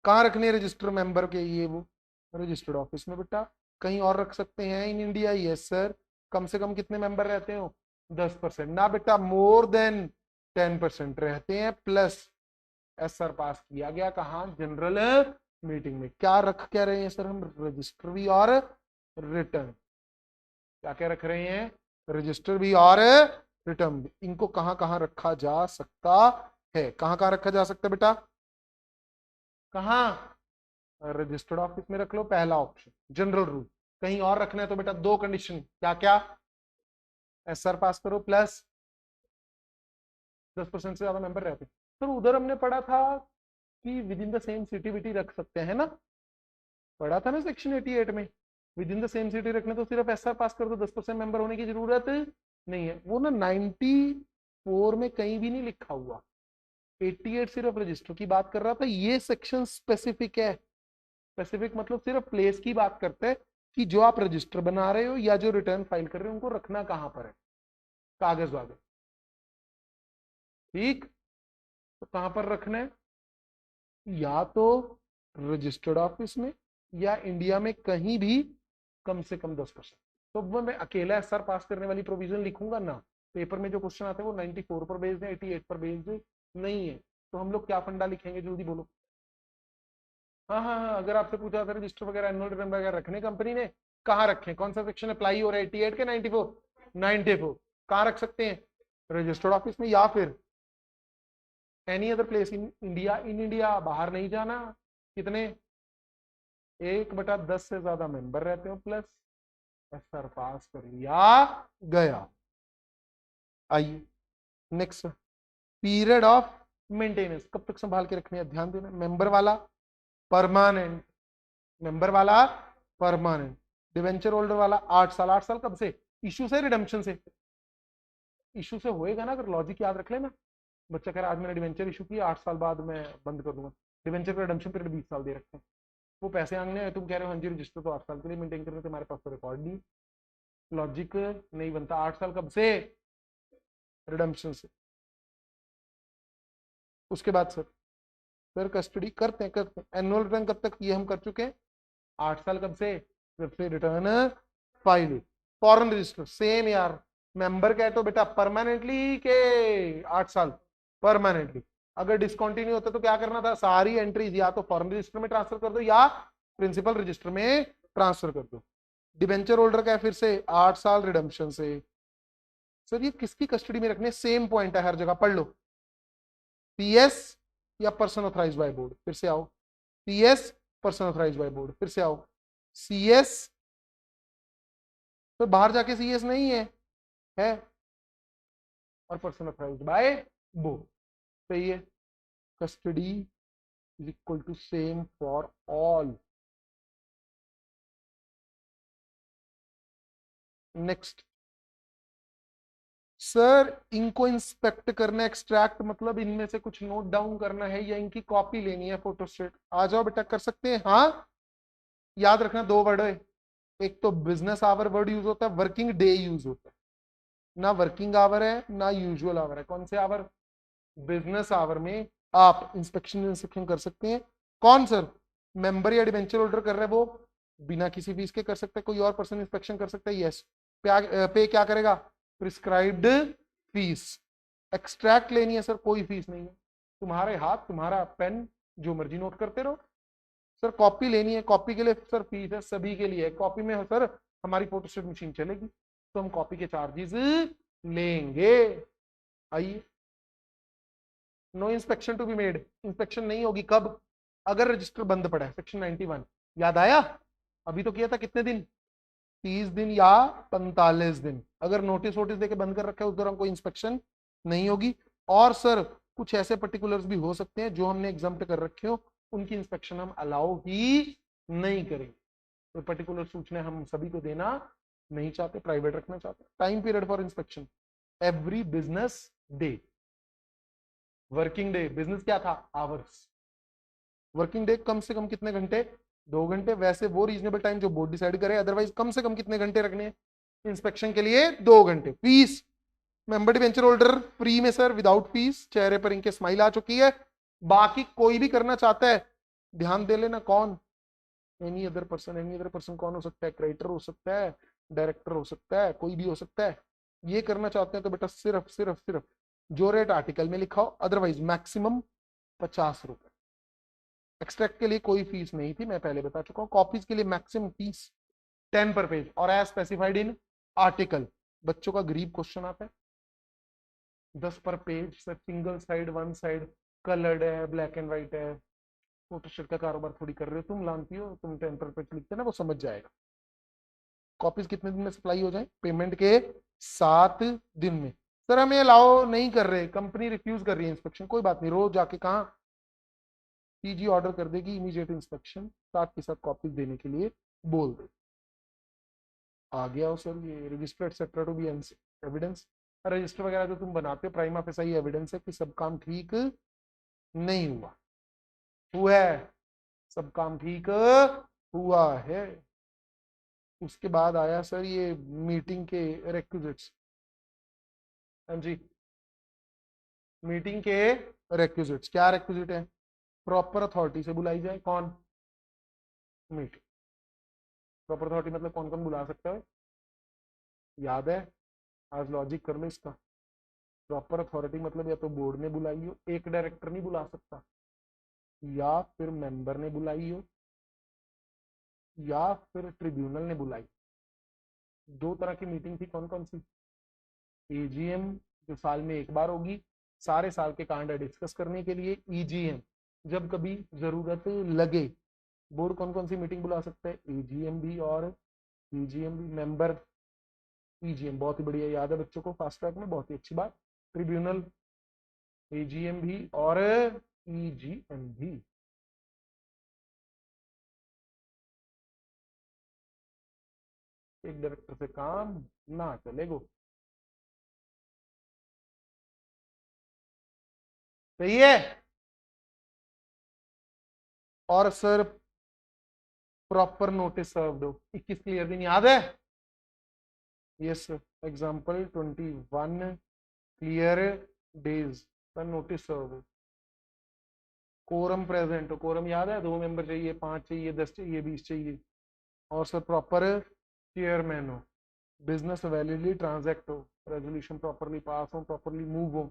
कहाँ रखने रजिस्टर मेंबर के, ये वो रजिस्टर्ड ऑफिस में बेटा। कहीं और रख सकते हैं इन इंडिया? Yes sir. कम से कम कितने मेंबर रहते हो, 10%। ना बेटा, मोर देन 10% रहते हैं, प्लस एसआर पास किया गया कहाँ, जनरल मीटिंग में। क्या रख क्या रहे हैं सर हम, रजिस्टर भी और रिटर्न। क्या क्या रख रहे हैं, रजिस्टर भी और रिटर्न भी। इनको कहां कहां रखा जा सकता है, कहां कहां रखा जा सकता है बेटा, कहां, रजिस्टर्ड ऑफिस में रख लो, पहला ऑप्शन जनरल रूल। कहीं और रखना है तो बेटा दो कंडीशन, क्या क्या, एसआर पास करो, प्लस 10% से ज्यादा मेंबर रहते हैं। तो उधर हमने पढ़ा था कि with in the same city witty रख सकते हैं ना, पढ़ा था ना सेक्शन 88 में। With in the same city रखने तो सिर्फ एसआर पास कर दो, 10% मेंबर होने की जरूरत नहीं है। वो ना 94 में कहीं भी नहीं लिखा हुआ, 88 सिर्फ रजिस्टर की बात कर रहा था। ये सेक्शन स्पेसिफिक है, स्पेसिफिक मतलब सिर्फ प्लेस की बात करते हैं कि जो आप रजिस्टर बना रहे हो या जो रिटर्न फाइल कर रहे हो उनको रखना कहां पर है, कागज वागज। ठीक, तो कहां पर रखना है, या तो रजिस्टर्ड ऑफिस में या इंडिया में कहीं भी कम से कम 10%। तो वो मैं अकेला एसआर पास करने वाली प्रोविजन लिखूंगा ना, पेपर में जो क्वेश्चन आते हैं वो 94 पर बेस्ड है, 88 पर बेस्ड नहीं है। तो हम लोग क्या फंडा लिखेंगे, जल्दी बोलो। हाँ हाँ हाँ, अगर आपसे पूछा था रजिस्टर वगैरह एनुअल रिटर्न वगैरह रखने कंपनी ने, कहाँ रखें, कौन सा सेक्शन अप्लाई हो रहा है, 88 के 94, 94 कहाँ रख सकते हैं, रजिस्टर्ड ऑफिस में या फिर any other place in India. In India बाहर नहीं जाना। कितने, 1/10 से ज्यादा मेंबर रहते हो, प्लस एसआर पास कर लिया गया। आइए नेक्स्ट, पीरियड ऑफ मेंटेनेंस कब तक संभाल के रखने हैं, ध्यान देना। मेंबर वाला परमानेंट, मेंबर वाला परमानेंट, डिवेंचर होल्डर वाला 8 साल। 8 साल कब से, इशू से रिडम्पशन से, इशू से होएगा ना, अगर लॉजिक याद रख लेना। बच्चा कह रहा आज मैंने डिवेंचर इशू किया, 8 साल बाद मैं बंद कर दूंगा, डिवेंचर का रिडम्पशन पीरियड 20 साल दे रखते हैं। वो पैसे मांगने हैं, तुम कह रहे हो हाँ जी रजिस्टर तो 8 साल के लिए मेंटेन करने, तुम्हारे पास तो रिकॉर्ड नहीं, लॉजिक नहीं बनता। 8 साल कब से, रिडम्पशन से। उसके बाद सर कस्टडी करते हैं, एनुअल रिटर्न कब तक, ये हम कर चुके हैं। 8 साल कब से, जब से return file. Foreign register same यार, मेंबर क्या है तो बेटा परमानेंटली के 8 साल परमानेंटली। अगर डिसकंटिन्यू होता तो क्या करना था, सारी एंट्रीज या तो फॉरेन रजिस्टर में ट्रांसफर कर दो या प्रिंसिपल रजिस्टर में ट्रांसफर कर दो। डिबेंचर होल्डर का है फिर से 8 साल रिडम्पशन से। सर ये किसकी कस्टडी में रखने, सेम पॉइंट है हर जगह, पढ़ लो। पीएस या पर्सन ऑथराइज्ड बाय बोर्ड, फिर से आओ। PS person authorised by board, फिर से आओ। सीएस तो बाहर जाके सीएस नहीं है और पर्सन ऑथराइज्ड बाय बोर्ड। सही है, custody is equal to same for all. Next sir, इनको इंस्पेक्ट करना, एक्सट्रैक्ट मतलब इनमें से कुछ नोट डाउन करना है या इनकी कॉपी लेनी है फोटोस्टेट। आ जाओ बेटा, कर सकते हैं। हाँ, याद रखना दो वर्ड है, एक तो बिजनेस आवर वर्ड यूज होता है, वर्किंग डे यूज होता है। ना वर्किंग आवर है ना यूजुअल आवर है। कौन से आवर, बिजनेस आवर में आप इंस्पेक्शन कर सकते हैं। कौन सर, मेंबर या डिवेंचर होल्डर कर रहे हैं वो बिना किसी फीस के कर सकते हैं, कोई और पर्सन इंस्पेक्शन कर सकता है। यस, पे क्या करेगा, प्रिस्क्राइब्ड फीस। एक्सट्रैक्ट लेनी है सर, कोई फीस नहीं है, तुम्हारे हाथ तुम्हारा पेन, जो मर्जी नोट करते रहो। सर कॉपी लेनी है, कॉपी के लिए सर फीस है, सभी के लिए। कॉपी में सर हमारी फोटोस्टेट मशीन चलेगी तो हम कॉपी के चार्जेस लेंगे। आइए, no inspection to be made, inspection नहीं होगी कब, अगर रजिस्टर बंद पड़ा है, सेक्शन 91 याद आया। अभी तो किया था कितने दिन, 30 दिन या 45 दिन। अगर नोटिस वोटिस देके बंद कर रखा है उस दौरान कोई इंस्पेक्शन नहीं होगी। और सर कुछ ऐसे पर्टिकुलर्स भी हो सकते हैं जो हमने एग्जाम पे कर रखे हो, उनकी इंस्पेक्शन हम अलाउ ही नहीं करेंगे। तो पर्टिकुलर सूचना हम सभी को देना नहीं चाहते, प्राइवेट रखना चाहते। Time period for inspection every business day. Working day, business क्या था, आवर्स। वर्किंग डे कम से कम कितने घंटे, 2 घंटे। वैसे वो रीजनेबल टाइम जो बोर्ड डिसाइड करे, अदरवाइज कम से कम कितने घंटे रखने हैं इंस्पेक्शन के लिए, 2 घंटे। Fees, member debenture holder free में सर, विदाउट फीस। चेहरे पर इनके स्माइल आ चुकी है। बाकी कोई भी करना चाहता है, ध्यान दे लेना, कौन, any other person. Any other person कौन हो सकता है, क्रिएटर हो सकता है, डायरेक्टर हो सकता है, कोई भी हो सकता है। ये करना चाहते हैं तो बेटा सिर्फ सिर्फ सिर्फ जो रेट आर्टिकल में लिखा हो, अदरवाइज मैक्सिमम 50 रुपए। एक्सट्रैक्ट के लिए कोई फीस नहीं थी, मैं पहले बता चुका हूँ। कॉपीज के लिए मैक्सिमम फीस 10 पर पेज और एज स्पेसिफाइड इन आर्टिकल। बच्चों का गरीब क्वेश्चन आता है, 10 पर page sir, single side, one side, coloured है, ब्लैक एंड व्हाइट है। फोटोशॉप का कारोबार थोड़ी कर रहे हो तुम, जानती हो तुम, 10 पर पेज लिखते ना, वो समझ जाएगा। कॉपीज कितने दिन में सप्लाई हो जाए, पेमेंट के 7 दिन में। सर हमें अलाउ नहीं कर रहे, कंपनी रिफ्यूज कर रही है इंस्पेक्शन, कोई बात नहीं, रोज जाके कहा पीजी ऑर्डर कर देगी, इमीडिएट इंस्पेक्शन साथ के साथ कॉपीज देने के लिए बोल दे। आ गया हो सर ये register etcetera to be evidence. Register वगैरह जो तुम बनाते हो, प्राइमा फेसाई एविडेंस है कि सब काम ठीक नहीं हुआ, हुआ है, सब काम ठीक हुआ है। उसके बाद आया सर ये मीटिंग के रिक्विजिट्स। हाँ जी, मीटिंग के रिक्विजिट्स, क्या रिक्विजिट है, प्रॉपर अथॉरिटी से बुलाई जाए, कौन, मीटिंग। प्रॉपर अथॉरिटी मतलब कौन कौन बुला सकता है, याद है, आज लॉजिक कर लो इसका। प्रॉपर अथॉरिटी मतलब या तो बोर्ड ने बुलाई हो, एक डायरेक्टर नहीं बुला सकता, या फिर मेंबर ने बुलाई हो, या फिर ट्रिब्यूनल ने बुलाई। दो तरह की मीटिंग थी, कौन कौन सी, एजीएम जो साल में एक बार होगी, सारे साल के कांड डिस्कस करने के लिए, ईजीएम जब कभी जरूरत लगे। बोर्ड कौन कौन सी मीटिंग बुला सकता है, एजीएम भी और ईजीएम भी। मेंबर ईजीएम बहुत ही बढ़िया, याद है बच्चों को फास्ट ट्रैक में, बहुत ही अच्छी बात। ट्रिब्यूनल एजीएम भी और ईजीएम भी। एक डायरेक्टर से काम ना चलेगो, सही है। और सर प्रॉपर नोटिस सर्व दो, 21 क्लियर दिन याद है, यस एग्जाम्पल 21 क्लियर डेज पर नोटिस सर्व। कोरम प्रेजेंट हो, कोरम याद है, 2 मेंबर चाहिए, 5 चाहिए, 10 चाहिए, 20 चाहिए। और सर प्रॉपर चेयरमैन हो, बिजनेस वैलिडली ट्रांजैक्ट हो, रेजोल्यूशन प्रॉपरली पास हो, प्रॉपरली मूव हो,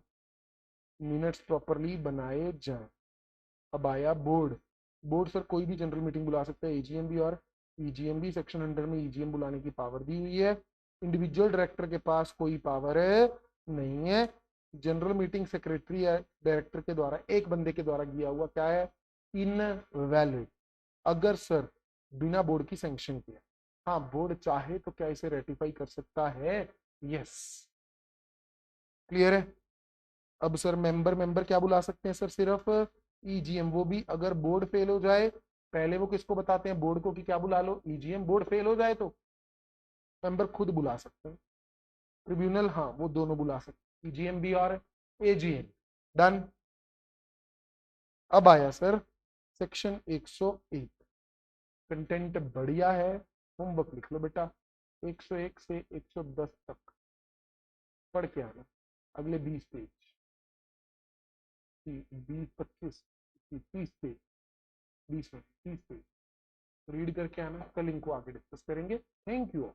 मिनट्स प्रॉपरली बनाए जाए। अब आया बोर्ड। बोर्ड सर कोई भी जनरल मीटिंग बुला सकता है, एजीएम भी और ईजीएम भी। सेक्शन 100 में ईजीएम बुलाने की पावर दी हुई है, इंडिविजुअल डायरेक्टर के पास कोई पावर नहीं है। जनरल मीटिंग सेक्रेटरी या डायरेक्टर के द्वारा, एक बंदे के द्वारा किया हुआ क्या है, इनवैलिड, अगर सर बिना बोर्ड की सैंक्शन किया। हाँ बोर्ड चाहे तो क्या इसे रेटिफाई कर सकता है, यस, क्लियर है। अब सर मेंबर, मेंबर क्या बुला सकते हैं सर, सिर्फ ईजीएम, वो भी अगर बोर्ड फेल हो जाए। पहले वो किसको बताते हैं, बोर्ड को, कि क्या बुला लो, ईजीएम। बोर्ड फेल हो जाए तो मेंबर खुद बुला सकते हैं। ट्रिब्यूनल हाँ वो दोनों बुला सकते हैं, ईजीएम भी और एजीएम। डन। अब आया सर सेक्शन 101, कंटेंट बढ़िया है, होमवर्क लिख लो बेटा, 101 से 110 तक पढ़ के आना। अगले 20 पेज, 20 25 30 पेज, 20 में 30 पेज रीड करके आना। कल इनको आगे डिस्कस करेंगे। Thank you.